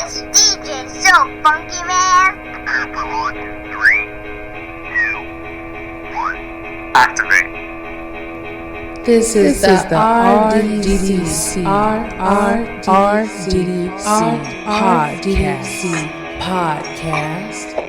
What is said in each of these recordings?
This DJ's so funky, man. Prepare pod in 3, 2, 1. Activate. This is the RDDC podcast.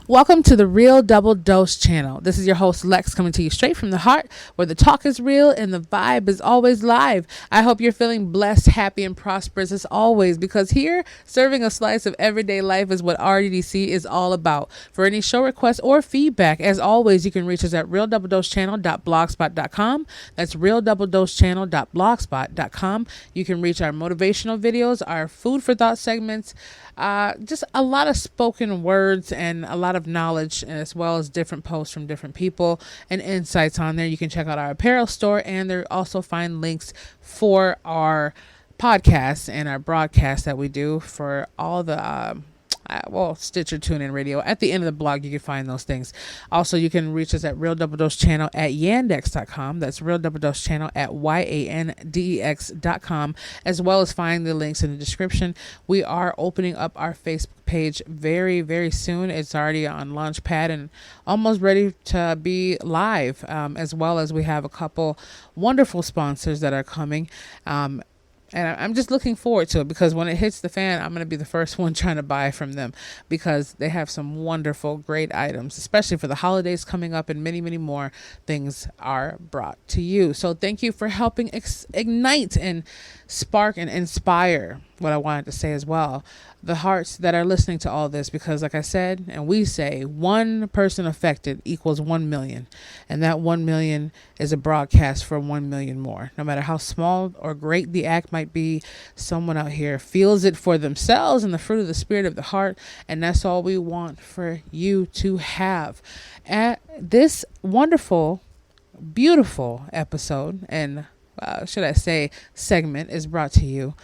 Welcome to the Real Double Dose channel. This is your host Lex coming to you straight from the heart where the talk is real and the vibe is always live. I hope you're feeling blessed, happy, and prosperous as always, because here serving a slice of everyday life is what RDDC is all about. For any show requests or feedback, as always, you can reach us at realdoubledosechannel.blogspot.com. That's realdoubledosechannel.blogspot.com. You can reach our motivational videos, our food for thought segments, just a lot of spoken words and a lot of knowledge, as well as different posts from different people and insights on there. You can check out our apparel store, and there also find links for our podcasts and our broadcasts that we do for all the Stitcher, TuneIn Radio. At the end of the blog, you can find those things. Also, you can reach us at Real Double Dose Channel at yandex.com. That's Real Double Dose Channel at yandex.com, as well as find the links in the description. We are opening up our Facebook page very, very soon. It's already on Launchpad and almost ready to be live, as well as we have a couple wonderful sponsors that are coming. And I'm just looking forward to it, because when it hits the fan, I'm going to be the first one trying to buy from them, because they have some wonderful, great items, especially for the holidays coming up, and many, many more things are brought to you. So thank you for helping ignite and spark and inspire what I wanted to say as well, the hearts that are listening to all this, because like I said, and we say, one person affected equals 1 million. And that 1 million is a broadcast for 1 million more. No matter how small or great the act might be, someone out here feels it for themselves and the fruit of the spirit of the heart. And that's all we want for you to have. At this wonderful, beautiful episode, and should I say segment, is brought to you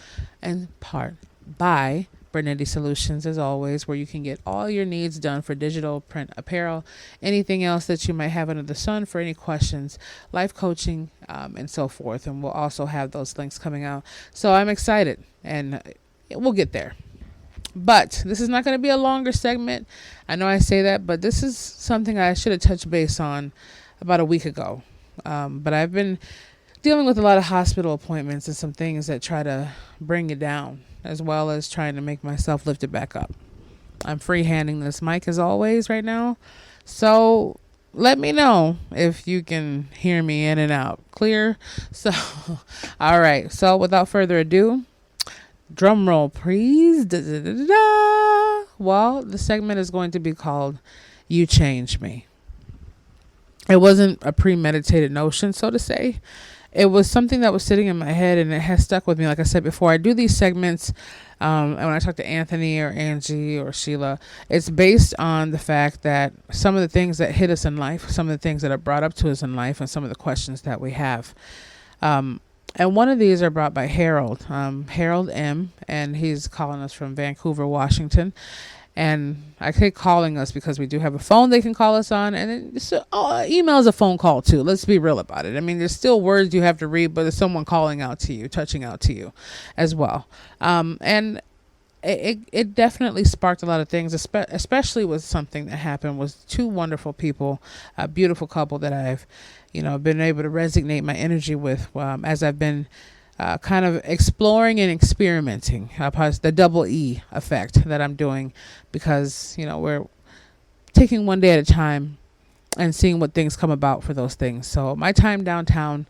in part by Bernetti Solutions, as always, where you can get all your needs done for digital, print, apparel, anything else that you might have under the sun for any questions, life coaching, and so forth. And we'll also have those links coming out. So I'm excited, and we'll get there. But this is not going to be a longer segment. I know I say that, but this is something I should have touched base on about a week ago. But I've been dealing with a lot of hospital appointments and some things that try to bring it down, as well as trying to make myself lift it back up. I'm freehanding this mic as always right now. So let me know if you can hear me in and out. Clear? So, all right. So without further ado, drum roll, please. Da-da-da-da-da. Well, the segment is going to be called You Change Me. It wasn't a premeditated notion, so to say. It was something that was sitting in my head, and it has stuck with me. Like I said before, I do these segments, and when I talk to Anthony or Angie or Sheila, it's based on the fact that some of the things that hit us in life, some of the things that are brought up to us in life, and some of the questions that we have. And one of these are brought by Harold M., and he's calling us from Vancouver, Washington. And I say calling us because we do have a phone they can call us on. And email is a phone call too. Let's be real about it. I mean, there's still words you have to read, but there's someone calling out to you, touching out to you as well. And it definitely sparked a lot of things, especially with something that happened with two wonderful people, a beautiful couple that I've, been able to resonate my energy with as I've been kind of exploring and experimenting, the double E effect that I'm doing, because, we're taking one day at a time and seeing what things come about for those things. So my time downtown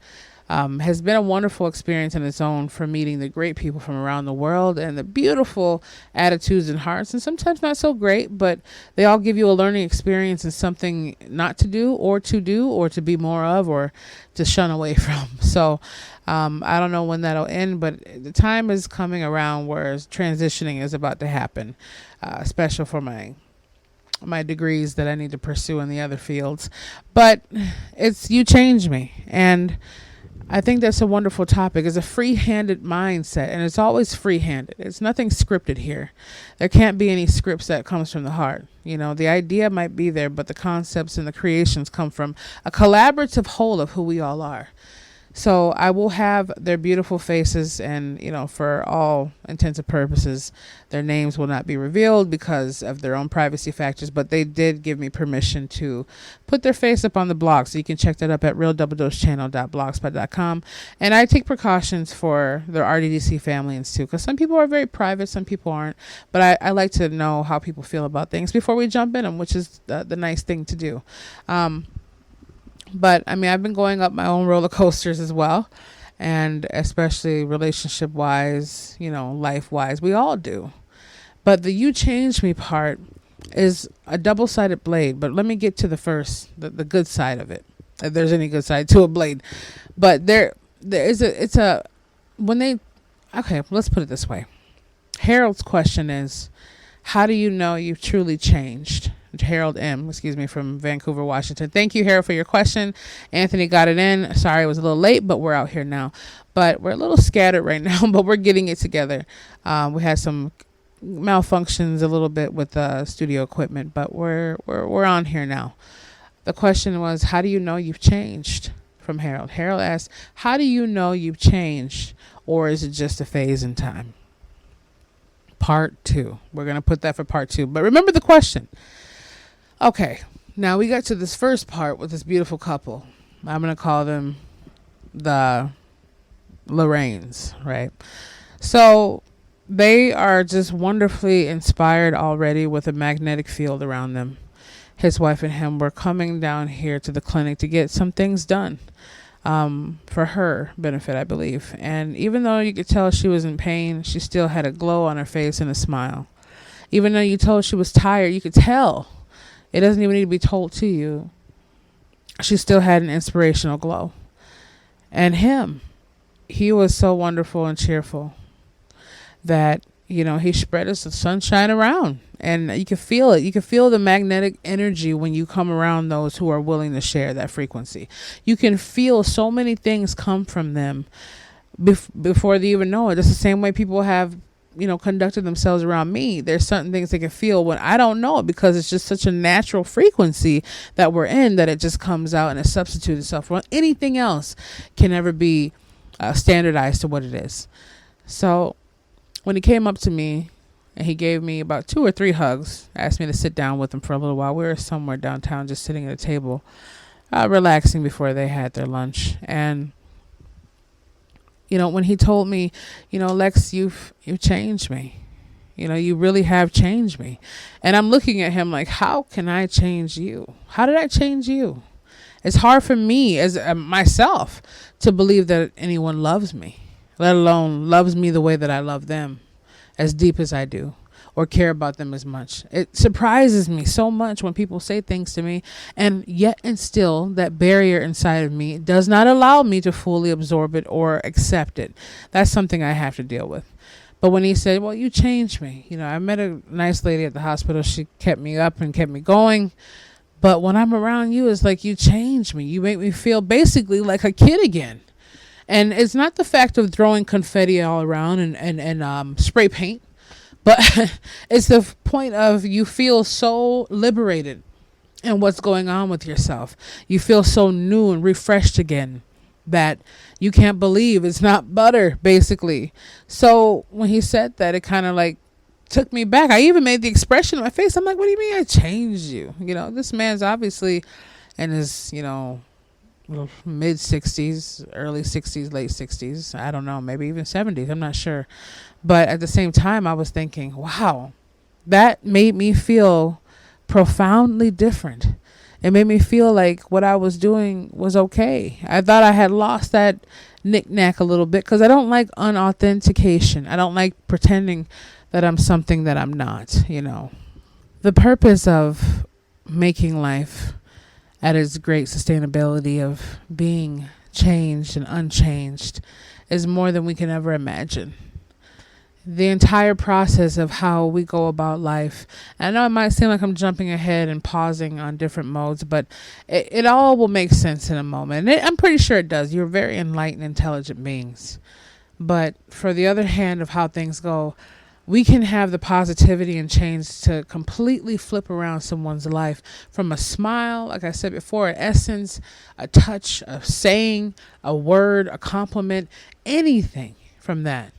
has been a wonderful experience in its own, for meeting the great people from around the world and the beautiful attitudes and hearts, and sometimes not so great, but they all give you a learning experience and something not to do, or to be more of, or to shun away from. So I don't know when that'll end, but the time is coming around where transitioning is about to happen, especially for my degrees that I need to pursue in the other fields. But you changed me, and I think that's a wonderful topic. It's a free-handed mindset, and it's always free-handed. It's nothing scripted here. There can't be any scripts that comes from the heart. The idea might be there, but the concepts and the creations come from a collaborative whole of who we all are. So I will have their beautiful faces, and, for all intents and purposes, their names will not be revealed because of their own privacy factors, but they did give me permission to put their face up on the blog. So you can check that up at realdoubledosechannel.blogspot.com. And I take precautions for their RDDC-Famlians too, because some people are very private, some people aren't. But I like to know how people feel about things before we jump in them, which is the nice thing to do. But I've been going up my own roller coasters as well, and especially relationship wise, life wise, we all do. But the "you changed me" part is a double-sided blade. But let me get to the first, the good side of it, if there's any good side to a blade. But let's put it this way. Harold's question is, how do you know you've truly changed? Harold M, from Vancouver, Washington. Thank you, Harold, for your question. Anthony got it in. Sorry it was a little late, but we're out here now. But we're a little scattered right now, but we're getting it together. We had some malfunctions a little bit with studio equipment, but we're on here now. The question was, how do you know you've changed? From Harold. Harold asked, how do you know you've changed, or is it just a phase in time? Part 2. We're going to put that for part 2. But remember the question. Okay, now we got to this first part with this beautiful couple. I'm going to call them the Lorraines, right? So they are just wonderfully inspired already with a magnetic field around them. His wife and him were coming down here to the clinic to get some things done for her benefit, I believe. And even though you could tell she was in pain, she still had a glow on her face and a smile. Even though you told she was tired, you could tell. It doesn't even need to be told to you. She still had an inspirational glow. And he was so wonderful and cheerful that, he spread us the sunshine around. And you can feel it. You can feel the magnetic energy when you come around those who are willing to share that frequency. You can feel so many things come from them before they even know it. It's the same way people have conducted themselves around me. There's certain things they can feel when I don't know it, because it's just such a natural frequency that we're in, that it just comes out and it substitutes itself. Well, anything else can never be standardized to what it is. So when he came up to me and he gave me about 2 or 3 hugs, asked me to sit down with him for a little while. We were somewhere downtown just sitting at a table, relaxing before they had their lunch. And when he told me, Lex, you've changed me. You really have changed me. And I'm looking at him like, how can I change you? How did I change you? It's hard for me as myself to believe that anyone loves me, let alone loves me the way that I love them, as deep as I do, or care about them as much. It surprises me so much when people say things to me, and yet and still that barrier inside of me does not allow me to fully absorb it or accept it. That's something I have to deal with. But when he said, well, you changed me, I met a nice lady at the hospital. She kept me up and kept me going. But when I'm around you, it's like you changed me. You make me feel basically like a kid again. And it's not the fact of throwing confetti all around and spray paint. But it's the point of you feel so liberated in what's going on with yourself. You feel so new and refreshed again that you can't believe it's not butter, basically. So when he said that, it kind of like took me back. I even made the expression on my face. I'm like, what do you mean I changed you? This man's obviously in his, mid 60s, early 60s, late 60s. I don't know, maybe even 70s. I'm not sure. But at the same time, I was thinking, wow, that made me feel profoundly different. It made me feel like what I was doing was okay. I thought I had lost that knick-knack a little bit because I don't like unauthentication. I don't like pretending that I'm something that I'm not, The purpose of making life at its great sustainability of being changed and unchanged is more than we can ever imagine. The entire process of how we go about life. I know it might seem like I'm jumping ahead and pausing on different modes, but it all will make sense in a moment. And I'm pretty sure it does. You're very enlightened, intelligent beings. But for the other hand of how things go, we can have the positivity and change to completely flip around someone's life from a smile, like I said before, an essence, a touch, a saying, a word, a compliment, anything from that.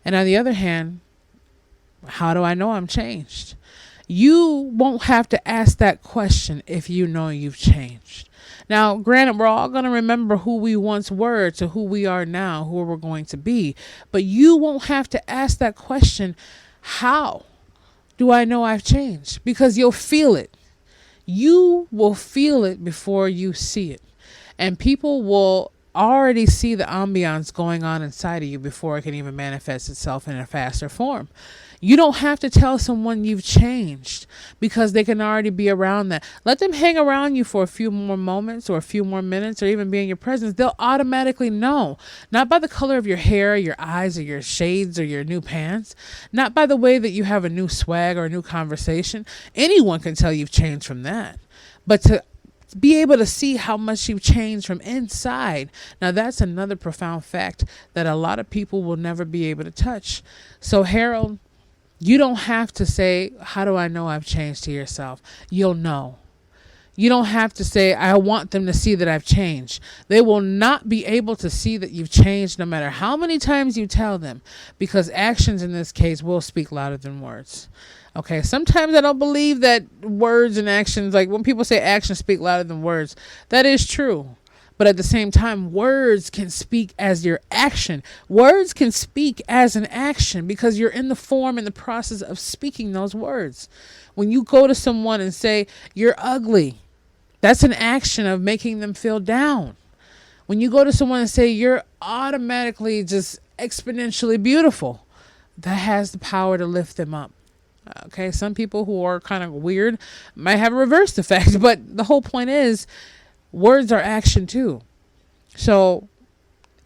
And on the other hand, how do I know I'm changed? You won't have to ask that question if you know you've changed. Now, granted, we're all going to remember who we once were to who we are now, who we're going to be. But you won't have to ask that question, how do I know I've changed? Because you'll feel it. You will feel it before you see it. And people will already see the ambiance going on inside of you before it can even manifest itself in a faster form. You don't have to tell someone you've changed because they can already be around that. Let them hang around you for a few more moments or a few more minutes or even be in your presence. They'll automatically know. Not by the color of your hair, your eyes, or your shades, or your new pants. Not by the way that you have a new swag or a new conversation. Anyone can tell you've changed from that. But to be able to see how much you've changed from inside. Now, that's another profound fact that a lot of people will never be able to touch. So, Harold, you don't have to say, how do I know I've changed to yourself? You'll know. You don't have to say, I want them to see that I've changed. They will not be able to see that you've changed no matter how many times you tell them, because actions in this case will speak louder than words. Okay, sometimes I don't believe that words and actions, like when people say actions speak louder than words, that is true. But at the same time, words can speak as your action. Words can speak as an action because you're in the form and the process of speaking those words. When you go to someone and say, you're ugly, that's an action of making them feel down. When you go to someone and say, you're automatically just exponentially beautiful, that has the power to lift them up. Okay, some people who are kind of weird might have a reverse effect, but the whole point is words are action too. So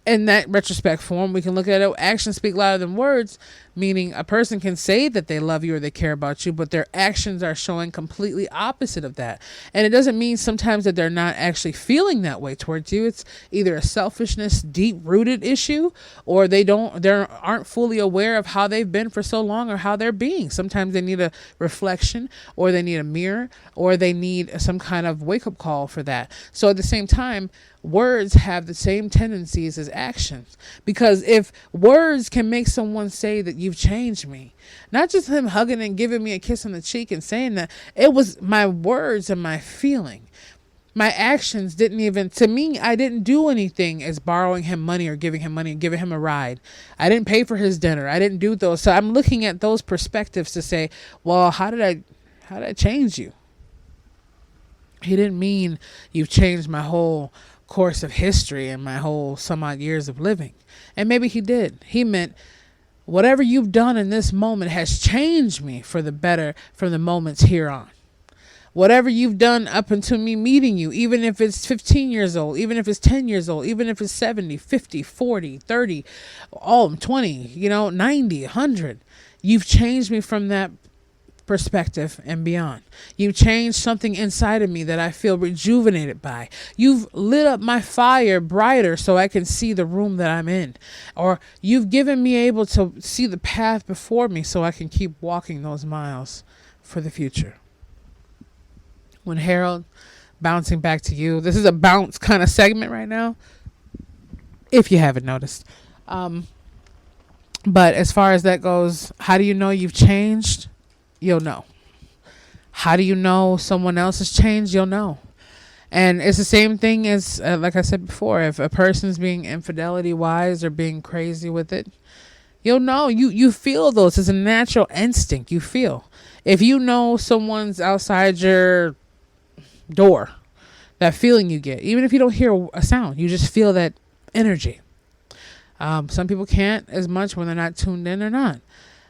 in that retrospect form, we can look at it. Actions speak louder than words, meaning a person can say that they love you or they care about you, but their actions are showing completely opposite of that. And it doesn't mean sometimes that they're not actually feeling that way towards you. It's either a selfishness, deep-rooted issue, or they aren't fully aware of how they've been for so long or how they're being. Sometimes they need a reflection, or they need a mirror, or they need some kind of wake-up call for that. So at the same time, words have the same tendencies as actions, because if words can make someone say that you've changed me, not just him hugging and giving me a kiss on the cheek and saying that, it was my words and my feeling. My actions didn't even, to me, I didn't do anything as borrowing him money or giving him money and giving him a ride. I didn't pay for his dinner. I didn't do those. So I'm looking at those perspectives to say, well, how did I change you? He didn't mean you've changed my whole course of history and my whole some odd years of living. And maybe he did. He meant whatever you've done in this moment has changed me for the better from the moments here on. Whatever you've done up until me meeting you, even if it's 15 years old, even if it's 10 years old, even if it's 70, 50, 40, 30, 20, 90, 100, you've changed me from that perspective and beyond. You've changed something inside of me that I feel rejuvenated by. You've lit up my fire brighter so I can see the room that I'm in. Or you've given me able to see the path before me so I can keep walking those miles for the future. When Harold, bouncing back to you, this is a bounce kind of segment right now, if you haven't noticed. But as far as that goes, how do you know you've changed? You'll know. How do you know someone else has changed? You'll know. And it's the same thing as, like I said before, if a person's being infidelity wise or being crazy with it, you'll know. You feel those. It's a natural instinct. You feel. If you know someone's outside your door. That feeling you get, even if you don't hear a sound, you just feel that energy. Some people can't as much when they're not tuned in or not.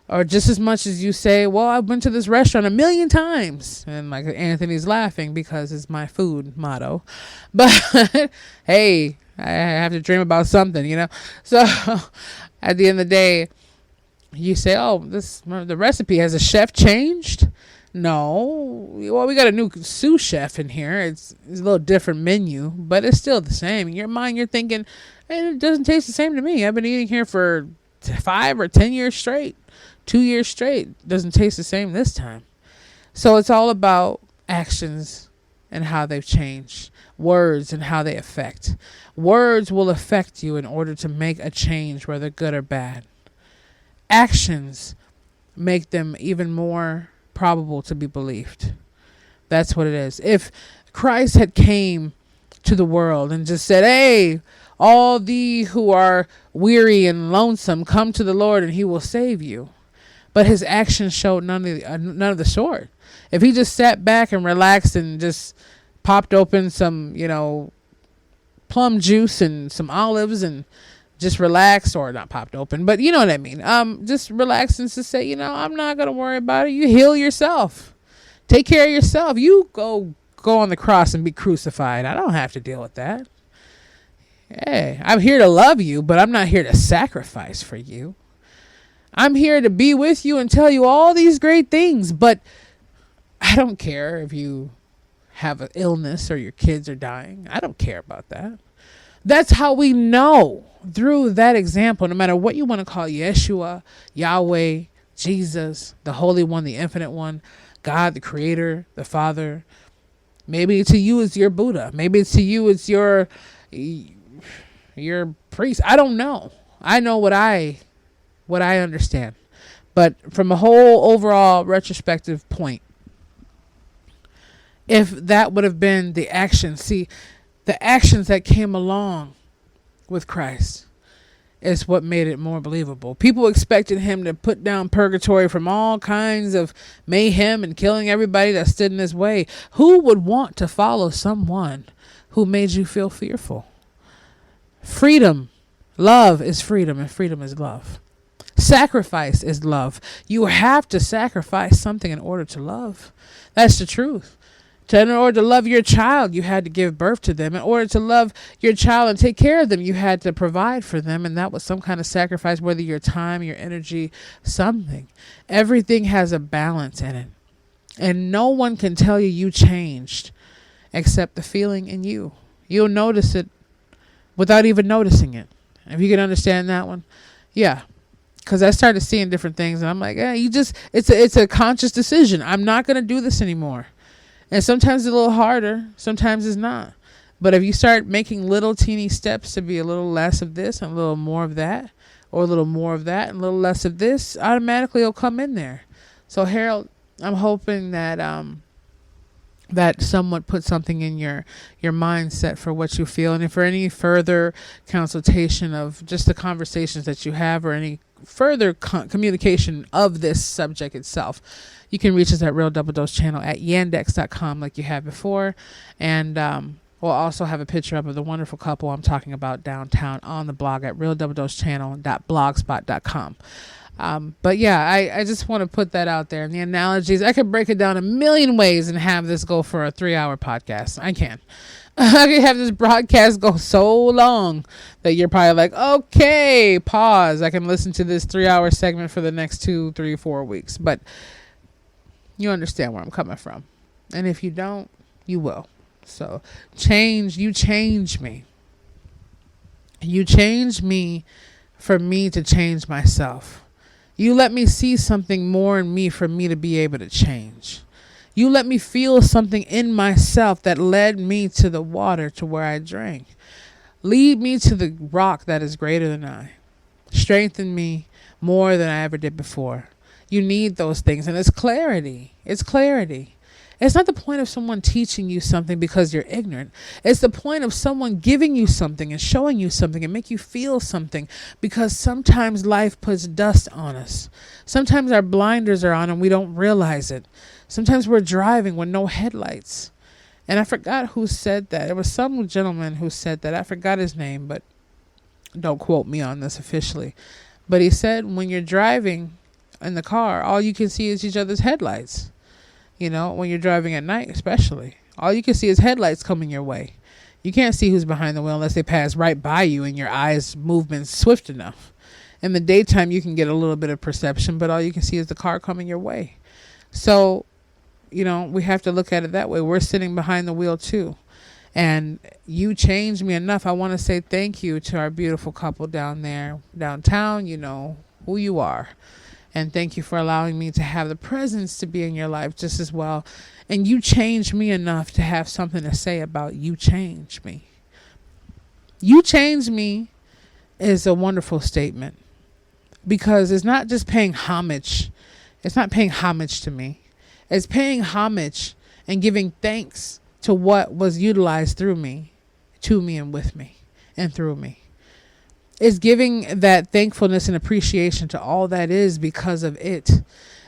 Or just as much as you say, well, I've been to this restaurant 1,000,000 times. And like Anthony's laughing because it's my food motto. But hey, I have to dream about something, you know? So at the end of the day, you say, oh, the recipe, has the chef changed? No. Well, we got a new sous chef in here. It's a little different menu, but it's still the same. In your mind, you're thinking, hey, it doesn't taste the same to me. I've been eating here for 5 or 10 years straight. 2 years straight. Doesn't taste the same this time. So it's all about actions and how they've changed. Words and how they affect. Words will affect you in order to make a change, whether good or bad. Actions make them even more probable to be believed. That's what it is. If Christ had came to the world and just said, hey, all thee who are weary and lonesome, come to the Lord and he will save you. But his actions showed none of the sort. If he just sat back and relaxed and just popped open some, plum juice and some olives and just relax, or not popped open, but you know what I mean. Just relax and just say, I'm not going to worry about it. You heal yourself. Take care of yourself. You go on the cross and be crucified. I don't have to deal with that. Hey, I'm here to love you, but I'm not here to sacrifice for you. I'm here to be with you and tell you all these great things, but I don't care if you have an illness or your kids are dying. I don't care about that. That's how we know through that example, no matter what you want to call Yeshua, Yahweh, Jesus, the Holy One, the Infinite One, God, the Creator, the Father. Maybe to you it's your Buddha. Maybe to you it's your priest. I don't know. I know what I understand. But from a whole overall retrospective point, if that would have been the action, the actions that came along with Christ is what made it more believable. People expected him to put down purgatory from all kinds of mayhem and killing everybody that stood in his way. Who would want to follow someone who made you feel fearful? Freedom, love is freedom, and freedom is love. Sacrifice is love. You have to sacrifice something in order to love. That's the truth. In order to love your child, you had to give birth to them. In order to love your child and take care of them, you had to provide for them. And that was some kind of sacrifice, whether your time, your energy, something. Everything has a balance in it. And no one can tell you changed except the feeling in you. You'll notice it without even noticing it. If you can understand that one. Yeah. Because I started seeing different things and I'm like, it's a conscious decision. I'm not going to do this anymore. And sometimes it's a little harder. Sometimes it's not. But if you start making little teeny steps to be a little less of this and a little more of that, or a little more of that and a little less of this, automatically it'll come in there. So Harold, I'm hoping that that somewhat put something in your mindset for what you feel. And if for any further consultation of just the conversations that you have, or any further communication of this subject itself, you can reach us at Real Double Dose Channel at yandex.com like you had before. And we'll also have a picture up of the wonderful couple I'm talking about downtown on the blog at realdoubledosechannel.blogspot.com. But yeah, I just want to put that out there. And the analogies, I could break it down a million ways and have this go for a 3-hour podcast. I can. I could have this broadcast go so long that you're probably like, okay, pause. I can listen to this 3-hour segment for the next 2, 3, 4 weeks. But you understand where I'm coming from. And if you don't, you will. So you change me. You change me for me to change myself. You let me see something more in me for me to be able to change. You let me feel something in myself that led me to the water to where I drank. Lead me to the rock that is greater than I. Strengthen me more than I ever did before. You need those things. And it's clarity. It's clarity. It's not the point of someone teaching you something because you're ignorant. It's the point of someone giving you something and showing you something and make you feel something, because sometimes life puts dust on us. Sometimes our blinders are on and we don't realize it. Sometimes we're driving with no headlights. And I forgot who said that. It was some gentleman who said that. I forgot his name, but don't quote me on this officially. But he said when you're driving in the car, all you can see is each other's headlights. You know, when you're driving at night especially. All you can see is headlights coming your way. You can't see who's behind the wheel unless they pass right by you and your eyes movement swift enough. In the daytime, you can get a little bit of perception, but all you can see is the car coming your way. So, you know, we have to look at it that way. We're sitting behind the wheel too. And you changed me enough. I want to say thank you to our beautiful couple down there, downtown. You know who you are. And thank you for allowing me to have the presence to be in your life just as well. And you changed me enough to have something to say about you changed me. You changed me is a wonderful statement because it's not just paying homage. It's not paying homage to me. It's paying homage and giving thanks to what was utilized through me, to me and with me and through me. It's giving that thankfulness and appreciation to all that is because of it.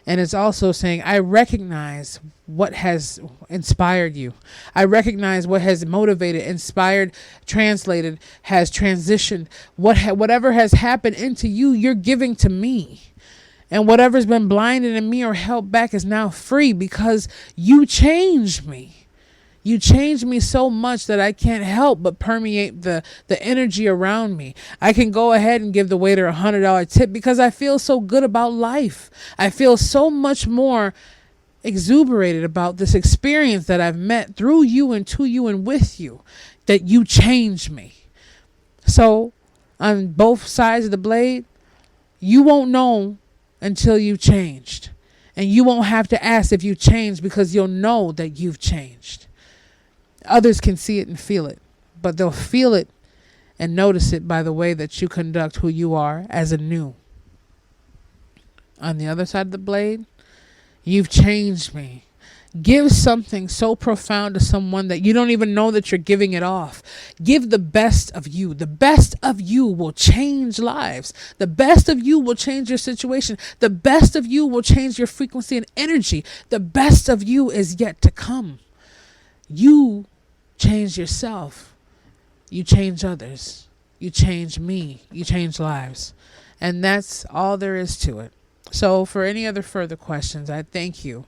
And it's also saying, I recognize what has inspired you. I recognize what has motivated, inspired, translated, has transitioned. Whatever has happened into you, you're giving to me. And whatever's been blinded in me or held back is now free because you changed me. You changed me so much that I can't help but permeate the energy around me. I can go ahead and give the waiter $100 tip because I feel so good about life. I feel so much more exuberated about this experience that I've met through you and to you and with you, that you changed me. So on both sides of the blade, you won't know until you've changed. And you won't have to ask if you changed because you'll know that you've changed. Others can see it and feel it, but they'll feel it and notice it by the way that you conduct who you are as a new. On the other side of the blade, you've changed me. Give something so profound to someone that you don't even know that you're giving it off. Give the best of you. The best of you will change lives. The best of you will change your situation. The best of you will change your frequency and energy. The best of you is yet to come. You change yourself. You change others. You change me. You change lives. And that's all there is to it. So for any other further questions, I thank you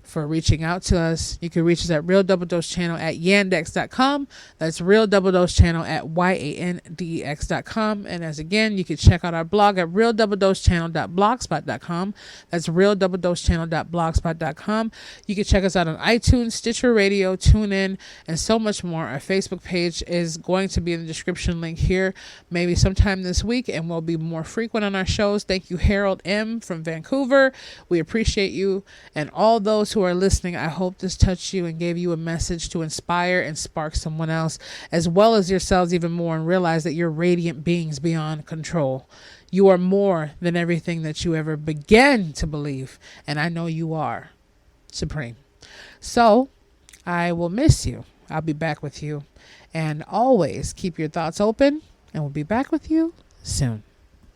for reaching out to us. You can reach us at Real Double Dose Channel at yandex.com. That's Real Double Dose Channel at yandex.com. And as again, you can check out our blog at realdoubledosechannel.blogspot.com. That's realdoubledosechannel.blogspot.com. You can check us out on iTunes, Stitcher Radio, TuneIn, and so much more. Our Facebook page is going to be in the description link here, maybe sometime this week, and we'll be more frequent on our shows. Thank you, Harold M. from Vancouver. We appreciate you. And all those who are listening, I hope this touched you and gave you a message to inspire and spark someone else, as well as yourselves even more, and realize that you're radiant beings beyond control. You are more than everything that you ever began to believe, and I know you are supreme. So I will miss you. I'll be back with you, and always keep your thoughts open, and we'll be back with you soon.